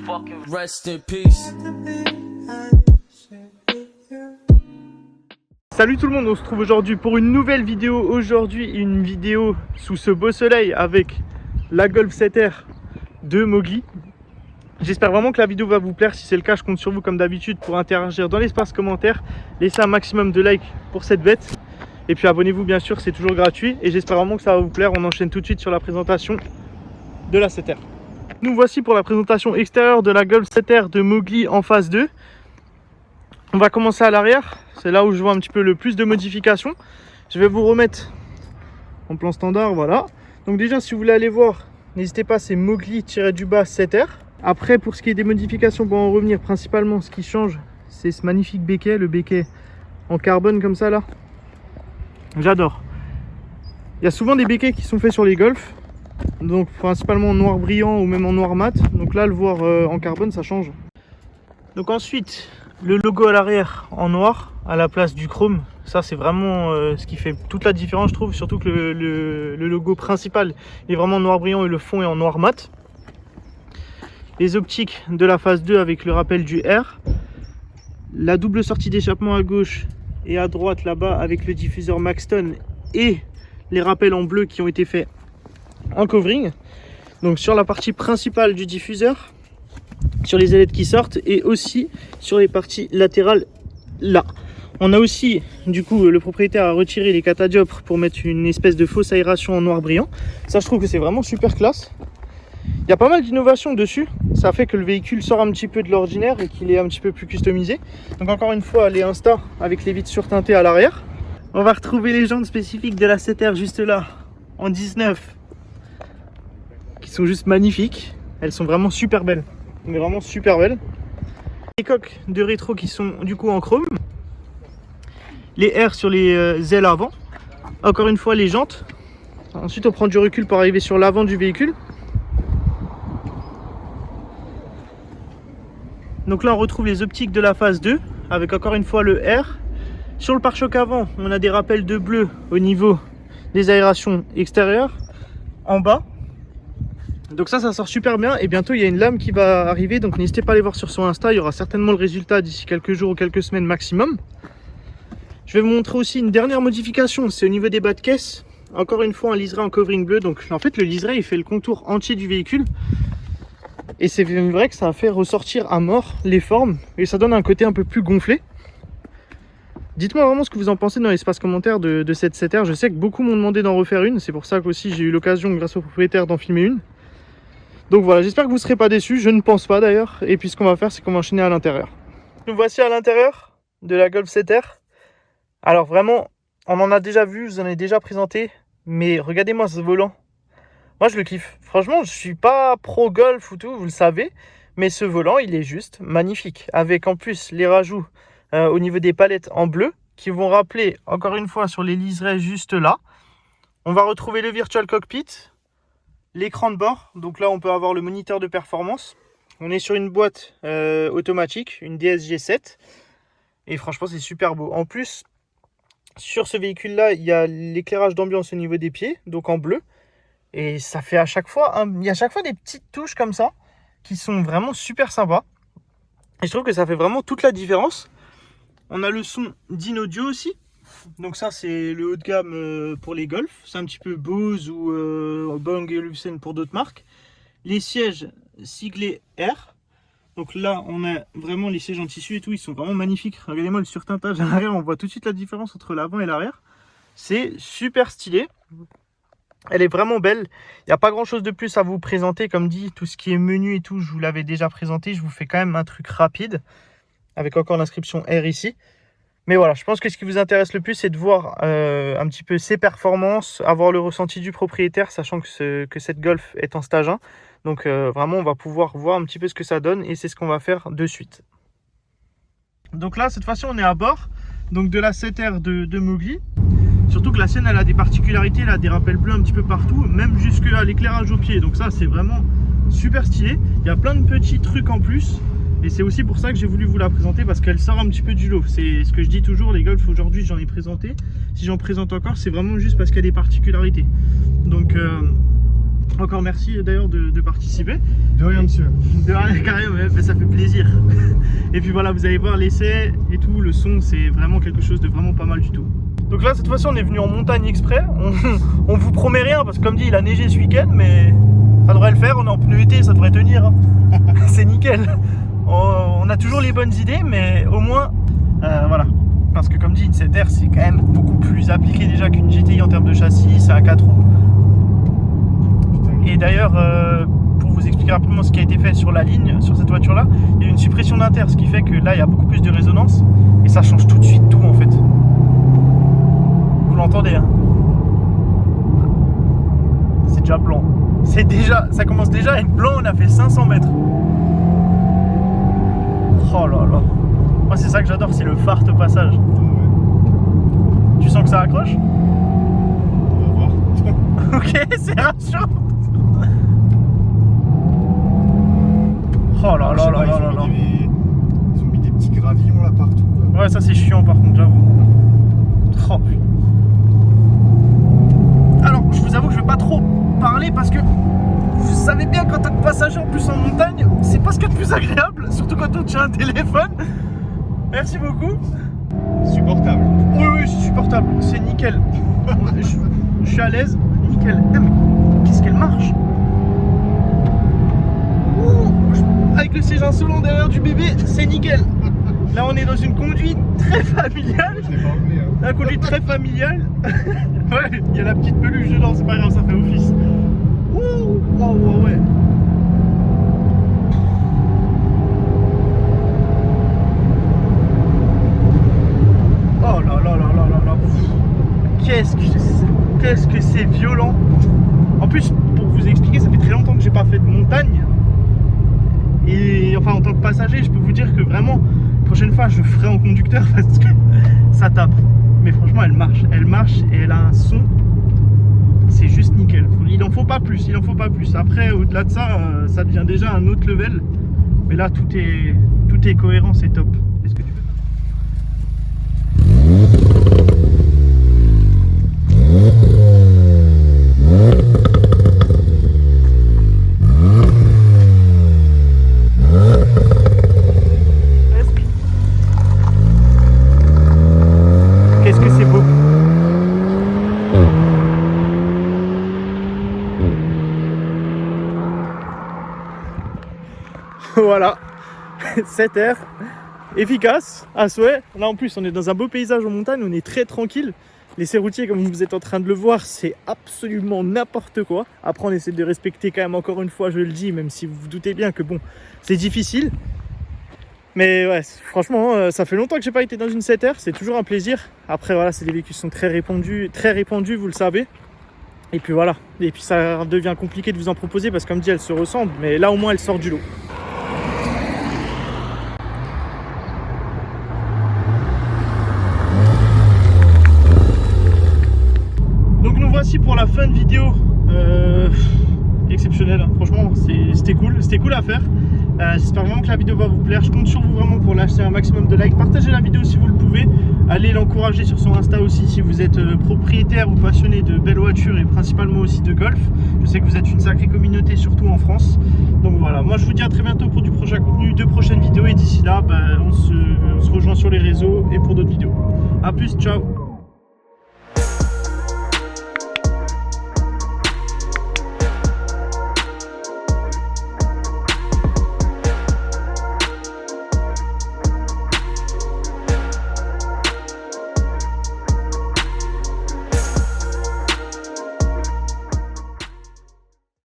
fucking rest in peace. Salut tout le monde, on se trouve aujourd'hui pour une nouvelle vidéo. Aujourd'hui une vidéo sous ce beau soleil avec la Golf 7R de Mowgli. J'espère vraiment que la vidéo va vous plaire. Si c'est le cas, je compte sur vous comme d'habitude pour interagir dans l'espace commentaire. Laissez un maximum de likes pour cette bête. Et puis abonnez-vous bien sûr, c'est toujours gratuit. Et j'espère vraiment que ça va vous plaire. On enchaîne tout de suite sur la présentation de la 7R. Nous voici pour la présentation extérieure de la Golf 7R de Mowgli en phase 2. On va commencer à l'arrière. C'est là où je vois un petit peu le plus de modifications. Je vais vous remettre en plan standard, voilà. Donc déjà, si vous voulez aller voir, n'hésitez pas, c'est Mowgli-du-bas 7R. Après, pour ce qui est des modifications, pour en revenir, principalement, ce qui change, c'est ce magnifique béquet, le béquet en carbone comme ça, là. J'adore. Il y a souvent des béquets qui sont faits sur les Golf, donc principalement en noir brillant ou même en noir mat. Donc là, le voir en carbone, ça change. Donc ensuite, le logo à l'arrière en noir à la place du chrome. Ça, c'est vraiment ce qui fait toute la différence, je trouve. Surtout que le logo principal est vraiment noir brillant et le fond est en noir mat. Les optiques de la phase 2 avec le rappel du R. La double sortie d'échappement à gauche et à droite là-bas avec le diffuseur Maxton et les rappels en bleu qui ont été faits en covering. Donc sur la partie principale du diffuseur, sur les ailettes qui sortent et aussi sur les parties latérales là. On a aussi, du coup, le propriétaire a retiré les catadioptres pour mettre une espèce de fausse aération en noir brillant. Ça, je trouve que c'est vraiment super classe. Il y a pas mal d'innovations dessus. Ça fait que le véhicule sort un petit peu de l'ordinaire et qu'il est un petit peu plus customisé. Donc encore une fois, les Insta avec les vitres surteintées à l'arrière. On va retrouver les jantes spécifiques de la 7R juste là, en 19, qui sont juste magnifiques. Elles sont vraiment super belles. Mais vraiment super belles. Les coques de rétro qui sont du coup en chrome. Les R sur les ailes avant. Encore une fois les jantes. Ensuite on prend du recul pour arriver sur l'avant du véhicule. Donc là on retrouve les optiques de la phase 2 avec encore une fois le R. Sur le pare-choc avant on a des rappels de bleu au niveau des aérations extérieures en bas. Donc ça sort super bien et bientôt il y a une lame qui va arriver, donc n'hésitez pas à aller voir sur son Insta, il y aura certainement le résultat d'ici quelques jours ou quelques semaines maximum. Je vais vous montrer aussi une dernière modification, c'est au niveau des bas de caisse. Encore une fois un liseré en covering bleu, donc en fait le liseré il fait le contour entier du véhicule. Et c'est vrai que ça a fait ressortir à mort les formes et ça donne un côté un peu plus gonflé. Dites-moi vraiment ce que vous en pensez dans l'espace commentaire de cette 7R. Je sais que beaucoup m'ont demandé d'en refaire une, c'est pour ça qu'aussi j'ai eu l'occasion grâce au propriétaire d'en filmer une. Donc voilà, j'espère que vous ne serez pas déçus, je ne pense pas d'ailleurs. Et puis ce qu'on va faire, c'est qu'on va enchaîner à l'intérieur. Nous voici à l'intérieur de la Golf 7R. Alors vraiment, on en a déjà vu, je vous en ai déjà présenté. Mais regardez-moi ce volant. Moi je le kiffe. Franchement, je suis pas pro Golf ou tout, vous le savez. Mais ce volant, il est juste magnifique. Avec en plus les rajouts au niveau des palettes en bleu. Qui vont rappeler, encore une fois, sur les liserés juste là. On va retrouver le Virtual Cockpit. L'écran de bord, donc là on peut avoir le moniteur de performance. On est sur une boîte automatique, une DSG7. Et franchement c'est super beau. En plus, sur ce véhicule là, il y a l'éclairage d'ambiance au niveau des pieds, donc en bleu. Et ça fait à chaque fois, il y a à chaque fois des petites touches comme ça, qui sont vraiment super sympas. Et je trouve que ça fait vraiment toute la différence. On a le son d'InAudio aussi. Donc ça c'est le haut de gamme pour les Golf, c'est un petit peu Bose ou Bang & Olufsen pour d'autres marques. Les sièges siglés R, donc là on a vraiment les sièges en tissu et tout, ils sont vraiment magnifiques. Regardez-moi le surteintage à l'arrière, on voit tout de suite la différence entre l'avant et l'arrière. C'est super stylé, elle est vraiment belle. Il n'y a pas grand chose de plus à vous présenter, comme dit, tout ce qui est menu et tout, je vous l'avais déjà présenté. Je vous fais quand même un truc rapide, avec encore l'inscription R ici. Mais voilà, je pense que ce qui vous intéresse le plus, c'est de voir un petit peu ses performances, avoir le ressenti du propriétaire, sachant que cette Golf est en stage 1. Donc vraiment, on va pouvoir voir un petit peu ce que ça donne et c'est ce qu'on va faire de suite. Donc là, cette fois-ci, on est à bord donc de la 7R de Mowgli. Surtout que la sienne, elle a des particularités, elle a des rappels bleus un petit peu partout, même jusque à l'éclairage au pied. Donc ça, c'est vraiment super stylé. Il y a plein de petits trucs en plus. Et c'est aussi pour ça que j'ai voulu vous la présenter, parce qu'elle sort un petit peu du lot. C'est ce que je dis toujours, les Golf aujourd'hui j'en ai présenté. Si j'en présente encore, c'est vraiment juste parce qu'il y a des particularités. Donc Encore merci d'ailleurs de participer. De rien, monsieur. De rien, carrément, ouais, ça fait plaisir. Et puis voilà, vous allez voir l'essai et tout, le son, c'est vraiment quelque chose de vraiment pas mal du tout. Donc là, cette fois-ci, on est venu en montagne exprès. On vous promet rien parce que comme dit, il a neigé ce week-end, mais ça devrait le faire. On est en pneu été, ça devrait tenir. Hein. C'est nickel. On a toujours les bonnes idées, mais au moins, voilà. Parce que comme dit, une 7R, c'est quand même beaucoup plus appliqué déjà qu'une GTI en termes de châssis. C'est un 4 roues. Et d'ailleurs, pour vous expliquer rapidement ce qui a été fait sur la ligne, sur cette voiture-là, il y a une suppression d'inter, ce qui fait que là, il y a beaucoup plus de résonance et ça change tout de suite tout en fait. Vous l'entendez, hein? C'est déjà blanc. Ça commence déjà à être blanc, on a fait 500 mètres. Oh là là. Moi, c'est ça que j'adore, c'est le fart au passage. Tu sens que ça accroche? On va voir. Ok, c'est rassurant. Oh là là là là là là. Ils ont mis des petits gravillons là partout. Ouais, ça c'est chiant par contre, j'avoue. Oh putain. Alors, je vous avoue que je vais pas trop parler parce que vous savez bien qu'en tant que passager en plus en montagne, c'est pas ce qu'il y a de plus agréable, surtout quand on tient un téléphone. Merci beaucoup. Supportable. Oui, oui, c'est supportable, c'est nickel. Je suis à l'aise, nickel. Ah, mais qu'est-ce qu'elle marche? Avec le siège insolent derrière du bébé, c'est nickel. Là, on est dans une conduite très familiale. Je l'ai pas enlevé. Hein. La conduite très familiale. Ouais, il y a la petite peluche dedans, c'est pas grave, ça fait office. Ouh, wow, wow, ouais. Oh là là là là là là. Qu'est-ce que c'est violent. En plus, pour vous expliquer, ça fait très longtemps que j'ai pas fait de montagne. Et enfin, en tant que passager, je peux vous dire que vraiment, la prochaine fois, je ferai en conducteur parce que ça tape. Mais franchement, elle marche et elle a un son. C'est juste nickel. Il en faut pas plus, il en faut pas plus. Après, au-delà de ça, ça devient déjà un autre level. Mais là, tout est cohérent, c'est top. Est-ce que tu peux... Qu'est-ce que c'est beau. Voilà, 7R, efficace, à souhait. Là en plus on est dans un beau paysage en montagne, on est très tranquille. L'essai routier, comme vous êtes en train de le voir, c'est absolument n'importe quoi. Après on essaie de respecter quand même, encore une fois je le dis, même si vous vous doutez bien que bon, c'est difficile. Mais ouais, franchement, ça fait longtemps que j'ai pas été dans une 7R, c'est toujours un plaisir. Après voilà, c'est des véhicules qui sont très répandus, vous le savez. Et puis voilà, et puis ça devient compliqué de vous en proposer parce que comme dit, elles se ressemblent, mais là au moins elles sortent du lot. Donc nous voici pour la fin de vidéo. Exceptionnelle, hein. Franchement c'était cool à faire. J'espère vraiment que la vidéo va vous plaire. Je compte sur vous vraiment pour lâcher un maximum de likes. Partagez la vidéo si vous le pouvez. Allez l'encourager sur son Insta aussi si vous êtes propriétaire ou passionné de belles voitures et principalement aussi de golf. Je sais que vous êtes une sacrée communauté, surtout en France. Donc voilà, moi je vous dis à très bientôt pour du prochain contenu, de prochaines vidéos. Et d'ici là, on se rejoint sur les réseaux et pour d'autres vidéos. A plus, ciao.